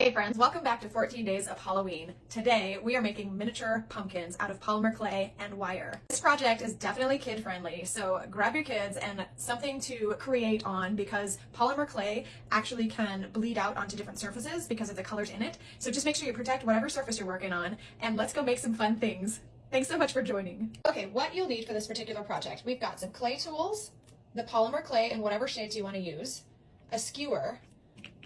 Hey friends, welcome back to 14 Days of Halloween. Today we are making miniature pumpkins out of polymer clay and wire. This project is definitely kid friendly, so grab your kids and something to create on because polymer clay actually can bleed out onto different surfaces because of the colors in it. So just make sure you protect whatever surface you're working on and let's go make some fun things. Thanks so much for joining. Okay, what you'll need for this particular project, we've got some clay tools, the polymer clay in whatever shades you want to use, a skewer,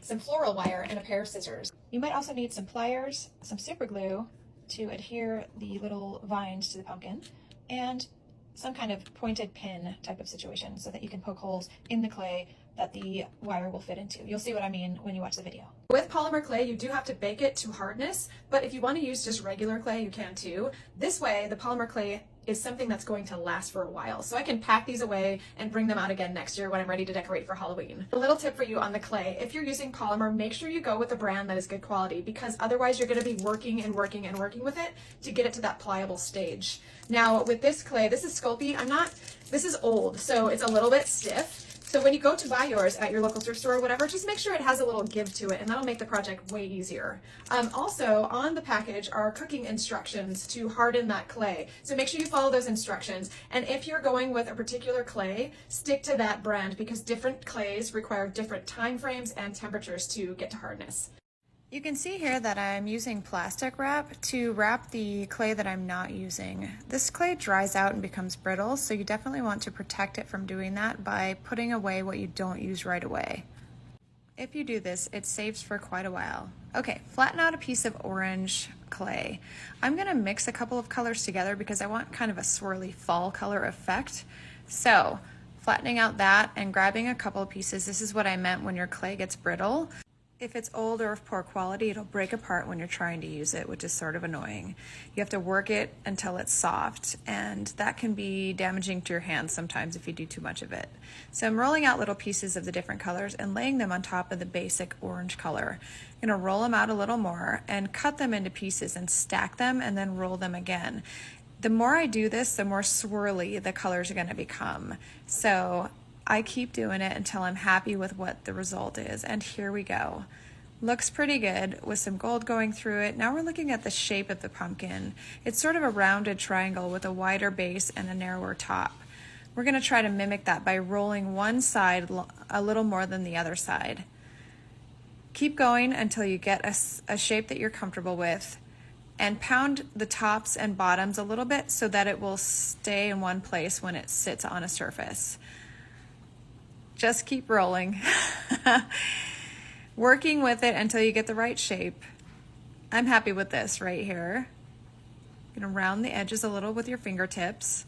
some floral wire, and a pair of scissors. You might also need some pliers, some super glue to adhere the little vines to the pumpkin, and some kind of pointed pin type of situation so that you can poke holes in the clay that the wire will fit into. You'll see what I mean when you watch the video. With polymer clay, you do have to bake it to hardness, but if you want to use just regular clay, you can too. This way, the polymer clay is something that's going to last for a while. So I can pack these away and bring them out again next year when I'm ready to decorate for Halloween. A little tip for you on the clay, if you're using polymer, make sure you go with a brand that is good quality because otherwise you're gonna be working with it to get it to that pliable stage. Now with this clay, this is Sculpey. This is old, so it's a little bit stiff. So when you go to buy yours at your local thrift store or whatever, just make sure it has a little give to it and that'll make the project way easier. Also on the package are cooking instructions to harden that clay. So make sure you follow those instructions. And if you're going with a particular clay, stick to that brand because different clays require different time frames and temperatures to get to hardness. You can see here that I'm using plastic wrap to wrap the clay that I'm not using. This clay dries out and becomes brittle, so you definitely want to protect it from doing that by putting away what you don't use right away. If you do this, it saves for quite a while. Okay, flatten out a piece of orange clay. I'm gonna mix a couple of colors together because I want kind of a swirly fall color effect. So, flattening out that and grabbing a couple of pieces, this is what I meant when your clay gets brittle. If it's old or of poor quality, it'll break apart when you're trying to use it, which is sort of annoying. You have to work it until it's soft, and that can be damaging to your hands sometimes if you do too much of it. So I'm rolling out little pieces of the different colors and laying them on top of the basic orange color. I'm gonna roll them out a little more and cut them into pieces and stack them and then roll them again. The more I do this, the more swirly the colors are gonna become. So I keep doing it until I'm happy with what the result is, and here we go. Looks pretty good with some gold going through it. Now we're looking at the shape of the pumpkin. It's sort of a rounded triangle with a wider base and a narrower top. We're gonna try to mimic that by rolling one side a little more than the other side. Keep going until you get a shape that you're comfortable with, and pound the tops and bottoms a little bit so that it will stay in one place when it sits on a surface. Just keep rolling, working with it until you get the right shape. I'm happy with this right here. You're gonna round the edges a little with your fingertips.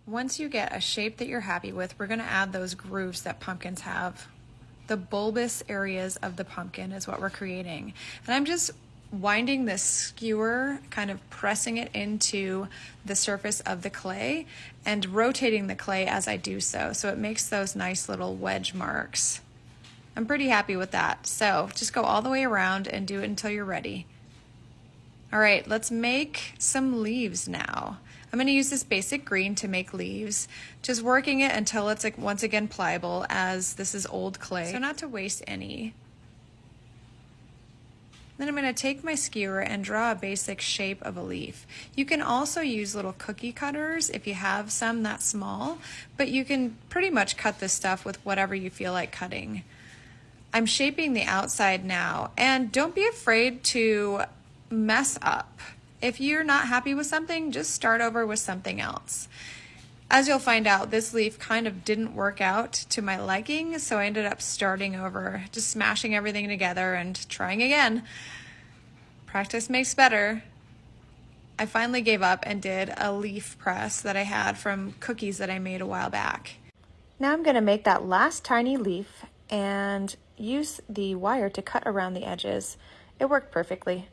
Once you get a shape that you're happy with, we're gonna add those grooves that pumpkins have. The bulbous areas of the pumpkin is what we're creating. And I'm just winding this skewer, kind of pressing it into the surface of the clay and rotating the clay as I do so. So it makes those nice little wedge marks. I'm pretty happy with that. So just go all the way around and do it until you're ready. All right, let's make some leaves now. I'm gonna use this basic green to make leaves, just working it until it's like once again pliable as this is old clay. So not to waste any. Then I'm going to take my skewer and draw a basic shape of a leaf. You can also use little cookie cutters if you have some that small, but you can pretty much cut this stuff with whatever you feel like cutting. I'm shaping the outside now, and don't be afraid to mess up. If you're not happy with something, just start over with something else. As you'll find out, this leaf kind of didn't work out to my liking, so I ended up starting over, just smashing everything together and trying again. Practice makes better. I finally gave up and did a leaf press that I had from cookies that I made a while back. Now I'm going to make that last tiny leaf and use the wire to cut around the edges. It worked perfectly.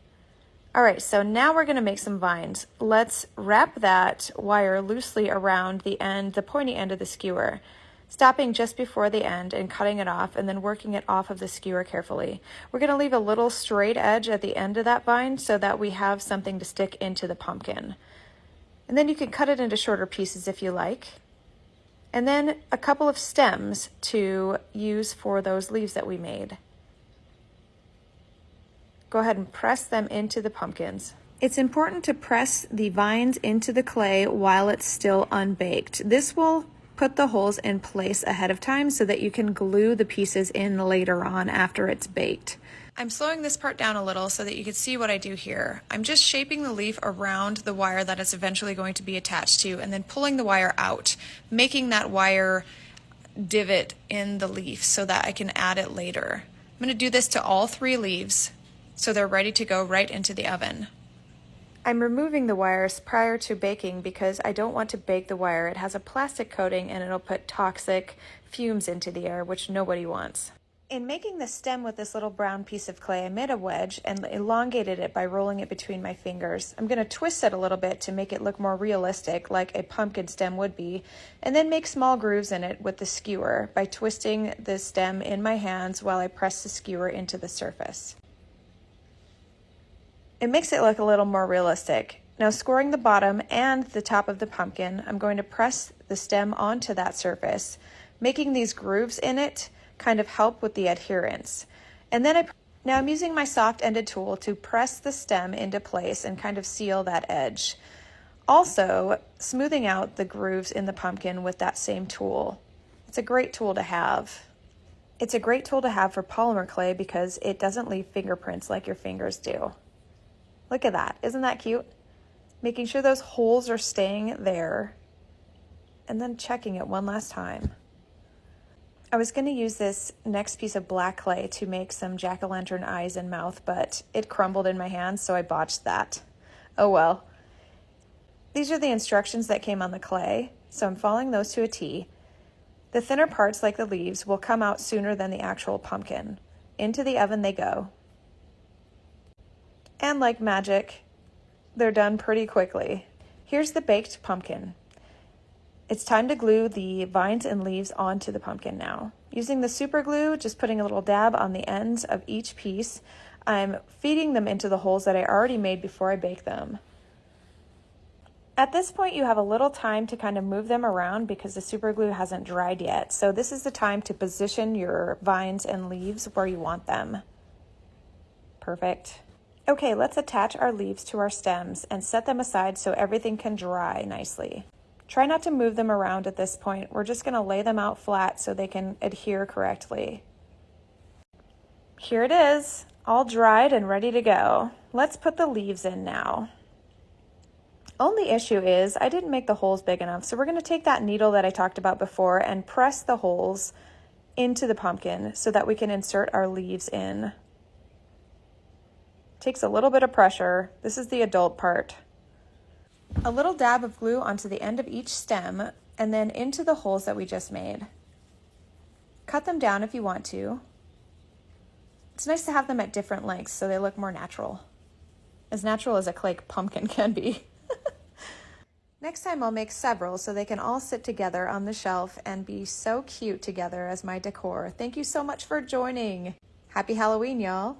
All right, so now we're gonna make some vines. Let's wrap that wire loosely around the end, the pointy end of the skewer, stopping just before the end and cutting it off and then working it off of the skewer carefully. We're gonna leave a little straight edge at the end of that vine so that we have something to stick into the pumpkin. And then you can cut it into shorter pieces if you like. And then a couple of stems to use for those leaves that we made. Go ahead and press them into the pumpkins. It's important to press the vines into the clay while it's still unbaked. This will put the holes in place ahead of time so that you can glue the pieces in later on after it's baked. I'm slowing this part down a little so that you can see what I do here. I'm just shaping the leaf around the wire that it's eventually going to be attached to and then pulling the wire out, making that wire divot in the leaf so that I can add it later. I'm going to do this to all 3 leaves so they're ready to go right into the oven. I'm removing the wires prior to baking because I don't want to bake the wire. It has a plastic coating and it'll put toxic fumes into the air, which nobody wants. In making the stem with this little brown piece of clay, I made a wedge and elongated it by rolling it between my fingers. I'm going to twist it a little bit to make it look more realistic, like a pumpkin stem would be, and then make small grooves in it with the skewer by twisting the stem in my hands while I press the skewer into the surface. It makes it look a little more realistic. Now, scoring the bottom and the top of the pumpkin, I'm going to press the stem onto that surface, making these grooves in it kind of help with the adherence. And then now I'm using my soft-ended tool to press the stem into place and kind of seal that edge. Also, smoothing out the grooves in the pumpkin with that same tool. It's a great tool to have. It's a great tool to have for polymer clay because it doesn't leave fingerprints like your fingers do. Look at that, isn't that cute? Making sure those holes are staying there and then checking it one last time. I was going to use this next piece of black clay to make some jack-o'-lantern eyes and mouth, but it crumbled in my hands, so I botched that. Oh well. These are the instructions that came on the clay, so I'm following those to a T. The thinner parts, like the leaves, will come out sooner than the actual pumpkin. Into the oven they go. And like magic, they're done pretty quickly. Here's the baked pumpkin. It's time to glue the vines and leaves onto the pumpkin now. Using the super glue, just putting a little dab on the ends of each piece, I'm feeding them into the holes that I already made before I bake them. At this point, you have a little time to kind of move them around because the super glue hasn't dried yet. So this is the time to position your vines and leaves where you want them. Perfect. Okay, let's attach our leaves to our stems and set them aside so everything can dry nicely. Try not to move them around at this point. We're just going to lay them out flat so they can adhere correctly. Here it is, all dried and ready to go. Let's put the leaves in now. Only issue is I didn't make the holes big enough, so we're going to take that needle that I talked about before and press the holes into the pumpkin so that we can insert our leaves in. Takes a little bit of pressure. This is the adult part. A little dab of glue onto the end of each stem and then into the holes that we just made. Cut them down if you want to. It's nice to have them at different lengths so they look more natural. As natural as a clay pumpkin can be. Next time I'll make several so they can all sit together on the shelf and be so cute together as my decor. Thank you so much for joining. Happy Halloween, y'all.